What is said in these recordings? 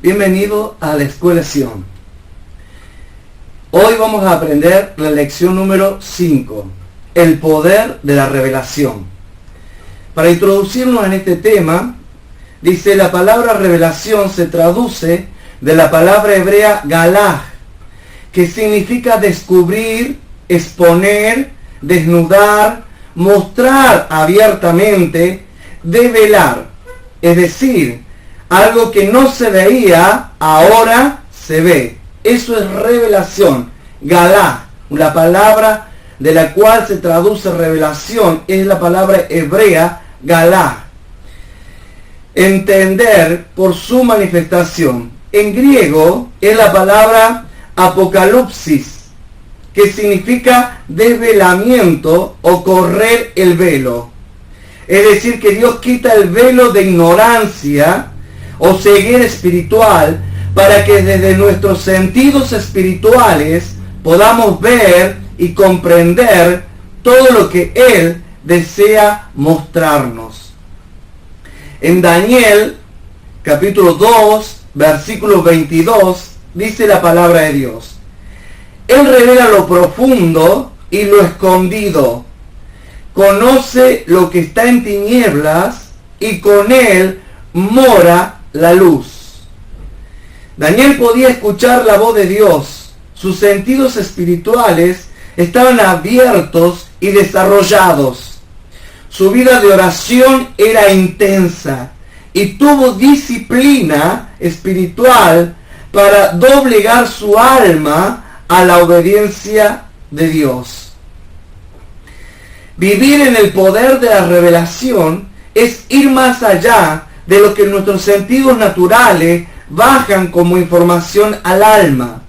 Bienvenido a la Escuela Sion. Hoy vamos a aprender la lección número 5, el poder de la revelación. Para introducirnos en este tema, dice la palabra revelación se traduce de la palabra hebrea galaj, que significa descubrir, exponer, desnudar, mostrar abiertamente, develar, es decir, algo que no se veía, ahora se ve. Eso es revelación, galá. La palabra de la cual se traduce revelación es la palabra hebrea galá. Entender por su manifestación. En griego es la palabra apocalipsis, que significa desvelamiento o correr el velo. Es decir, que Dios quita el velo de ignorancia o ceguera espiritual para que desde nuestros sentidos espirituales podamos ver y comprender todo lo que Él desea mostrarnos. En Daniel, capítulo 2, versículo 22, dice la palabra de Dios: Él revela lo profundo y lo escondido, conoce lo que está en tinieblas y con Él mora la luz. Daniel podía escuchar la voz de Dios. Sus sentidos espirituales estaban abiertos y desarrollados. Su vida de oración era intensa y tuvo disciplina espiritual para doblegar su alma a la obediencia de Dios. Vivir en el poder de la revelación es ir más allá de lo que nuestros sentidos naturales bajan como información al alma.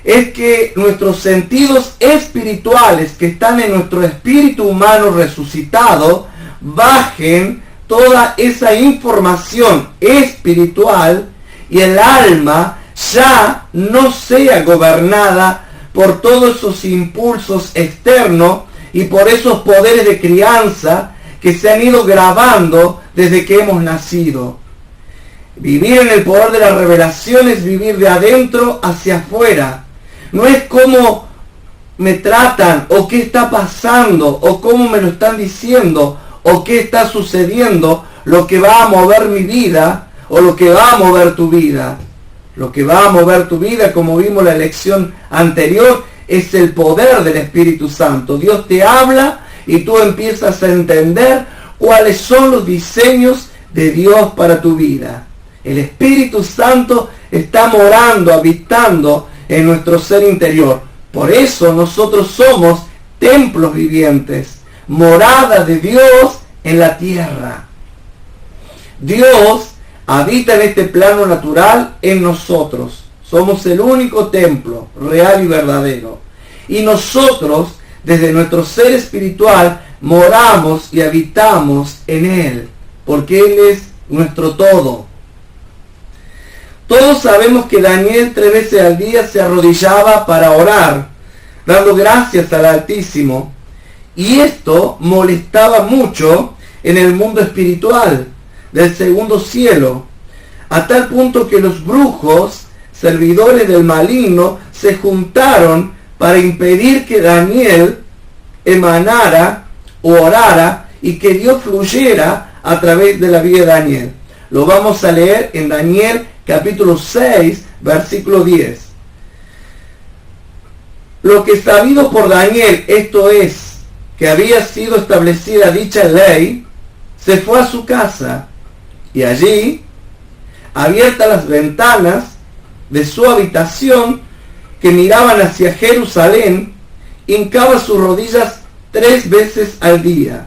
Es que nuestros sentidos espirituales que están en nuestro espíritu humano resucitado bajen toda esa información espiritual y el alma ya no sea gobernada por todos esos impulsos externos y por esos poderes de crianza que se han ido grabando desde que hemos nacido. Vivir en el poder de la revelación es vivir de adentro hacia afuera. No es cómo me tratan, o qué está pasando, o cómo me lo están diciendo, o qué está sucediendo, lo que va a mover mi vida, o lo que va a mover tu vida. Lo que va a mover tu vida, como vimos en la lección anterior, es el poder del Espíritu Santo. Dios te habla y tú empiezas a entender cuáles son los diseños de Dios para tu vida. El Espíritu Santo está morando, habitando en nuestro ser interior. Por eso nosotros somos templos vivientes, morada de Dios en la tierra. Dios habita en este plano natural en nosotros. Somos el único templo real y verdadero. Y nosotros, desde nuestro ser espiritual, moramos y habitamos en Él, porque Él es nuestro todo. Todos sabemos que Daniel 3 veces al día se arrodillaba para orar, dando gracias al Altísimo, y esto molestaba mucho en el mundo espiritual del segundo cielo, a tal punto que los brujos, servidores del maligno, se juntaron para impedir que Daniel emanara o orara y que Dios fluyera a través de la vida de Daniel. Lo vamos a leer en Daniel capítulo 6, versículo 10. Lo que sabido por Daniel, esto es, que había sido establecida dicha ley, se fue a su casa y allí, abiertas las ventanas de su habitación que miraban hacia Jerusalén, hincaba sus rodillas 3 veces al día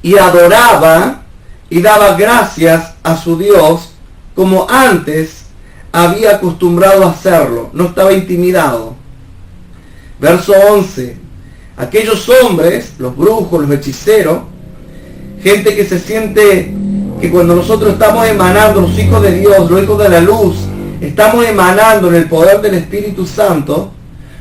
y adoraba y daba gracias a su Dios como antes había acostumbrado a hacerlo. No estaba intimidado. Verso 11. Aquellos hombres, los brujos, los hechiceros, gente que se siente que cuando nosotros estamos emanando, los hijos de Dios, los hijos de la luz, estamos emanando en el poder del Espíritu Santo,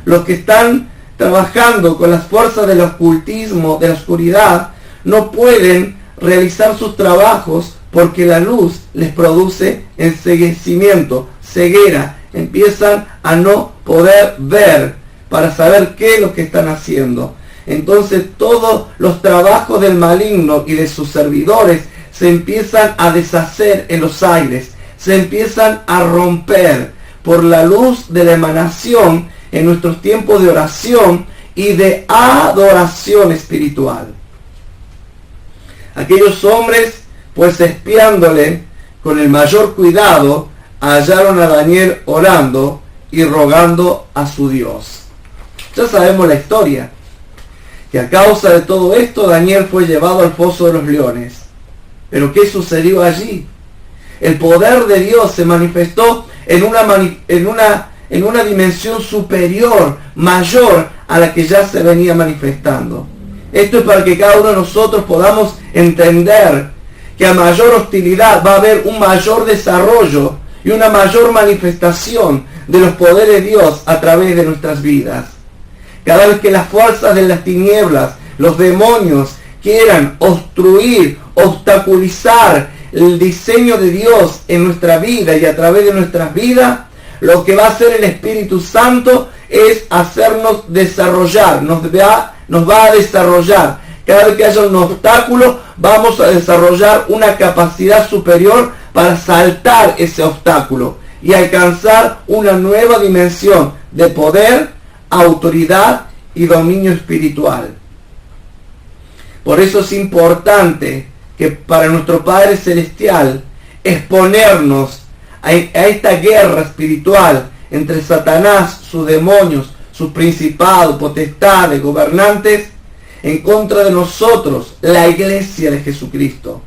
los que están trabajando con las fuerzas del ocultismo, de la oscuridad, no pueden realizar sus trabajos porque la luz les produce enceguecimiento, ceguera, empiezan a no poder ver para saber qué es lo que están haciendo. Entonces todos los trabajos del maligno y de sus servidores se empiezan a deshacer en los aires, se empiezan a romper por la luz de la emanación en nuestros tiempos de oración y de adoración espiritual. Aquellos hombres, pues espiándole con el mayor cuidado, hallaron a Daniel orando y rogando a su Dios. Ya sabemos la historia, que a causa de todo esto Daniel fue llevado al foso de los leones. Pero ¿qué sucedió allí? El poder de Dios se manifestó en una dimensión superior, mayor a la que ya se venía manifestando. Esto es para que cada uno de nosotros podamos entender que a mayor hostilidad va a haber un mayor desarrollo y una mayor manifestación de los poderes de Dios a través de nuestras vidas. Cada vez que las fuerzas de las tinieblas, los demonios, quieran obstruir, obstaculizar el diseño de Dios en nuestra vida y a través de nuestras vidas, lo que va a hacer el Espíritu Santo es hacernos desarrollar, nos va a desarrollar. Cada vez que haya un obstáculo, vamos a desarrollar una capacidad superior para saltar ese obstáculo y alcanzar una nueva dimensión de poder, autoridad y dominio espiritual. Por eso es importante que para nuestro Padre Celestial exponernos a esta guerra espiritual entre Satanás, sus demonios, sus principados, potestades, gobernantes, en contra de nosotros, la iglesia de Jesucristo.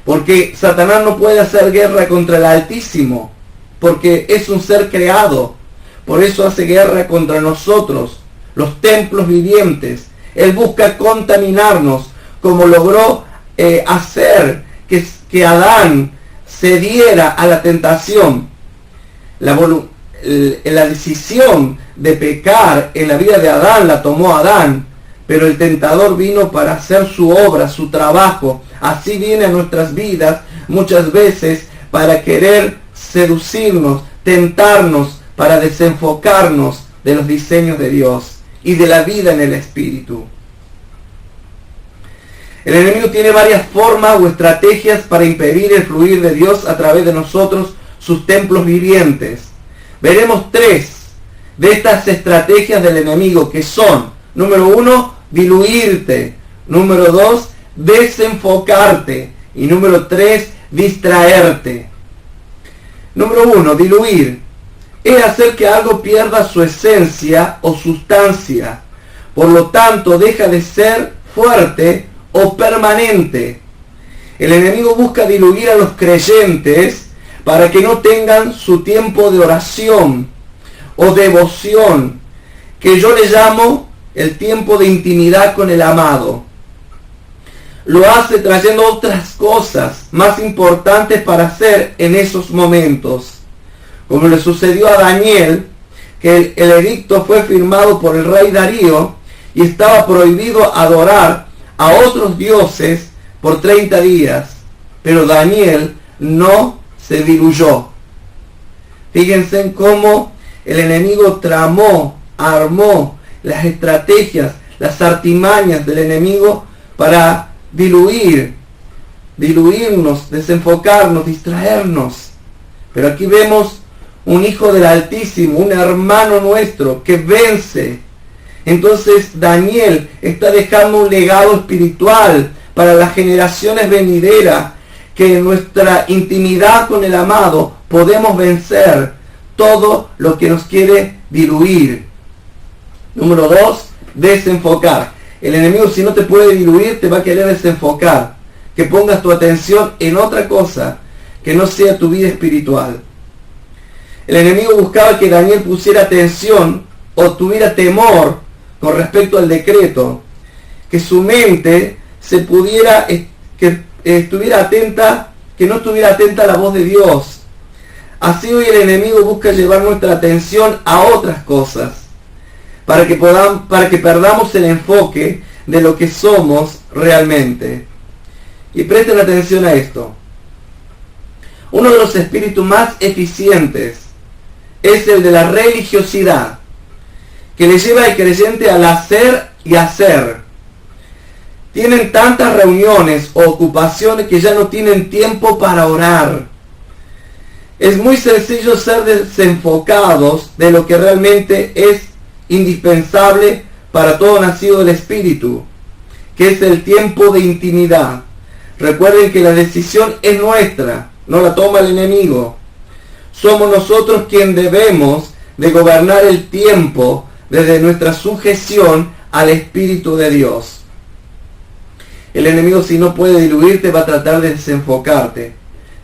Porque Satanás no puede hacer guerra contra el Altísimo, porque es un ser creado. Por eso hace guerra contra nosotros, los templos vivientes. Él busca contaminarnos, como logró hacer que Adán cediera a la tentación. La decisión de pecar en la vida de Adán la tomó Adán, pero el tentador vino para hacer su obra, su trabajo. Así viene a nuestras vidas muchas veces para querer seducirnos, tentarnos, para desenfocarnos de los diseños de Dios y de la vida en el Espíritu. El enemigo tiene varias formas o estrategias para impedir el fluir de Dios a través de nosotros, sus templos vivientes. Veremos 3 de estas estrategias del enemigo, que son: número 1, diluirte; número 2, desenfocarte; y número 3, distraerte. Número 1, diluir. Es hacer que algo pierda su esencia o sustancia. Por lo tanto, deja de ser fuerte o permanente. El enemigo busca diluir a los creyentes para que no tengan su tiempo de oración o devoción, que yo le llamo el tiempo de intimidad con el amado. Lo hace trayendo otras cosas más importantes para hacer en esos momentos, como le sucedió a Daniel, que el edicto fue firmado por el rey Darío y estaba prohibido adorar a otros dioses por 30 días, pero Daniel no se diluyó. Fíjense en cómo el enemigo tramó, armó las estrategias, las artimañas del enemigo para diluirnos, desenfocarnos, distraernos. Pero aquí vemos un hijo del Altísimo, un hermano nuestro que vence. Entonces Daniel está dejando un legado espiritual para las generaciones venideras, que en nuestra intimidad con el amado podemos vencer todo lo que nos quiere diluir. Número 2, desenfocar. El enemigo, si no te puede diluir, te va a querer desenfocar. Que pongas tu atención en otra cosa que no sea tu vida espiritual. El enemigo buscaba que Daniel pusiera atención o tuviera temor con respecto al decreto, que su mente estuviera atenta, que no estuviera atenta a la voz de Dios. Así hoy el enemigo busca llevar nuestra atención a otras cosas, para que perdamos el enfoque de lo que somos realmente. Y presten atención a esto. Uno de los espíritus más eficientes es el de la religiosidad, que le lleva al creyente al hacer y hacer. Tienen tantas reuniones o ocupaciones que ya no tienen tiempo para orar. Es muy sencillo ser desenfocados de lo que realmente es indispensable para todo nacido del Espíritu, que es el tiempo de intimidad. Recuerden que la decisión es nuestra, no la toma el enemigo. Somos nosotros quien debemos de gobernar el tiempo desde nuestra sujeción al Espíritu de Dios. El enemigo, si no puede diluirte, va a tratar de desenfocarte.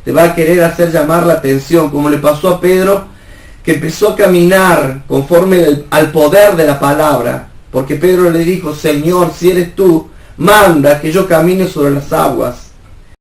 Te va a querer hacer llamar la atención, como le pasó a Pedro, que empezó a caminar conforme al poder de la palabra. Porque Pedro le dijo: Señor, si eres tú, manda que yo camine sobre las aguas.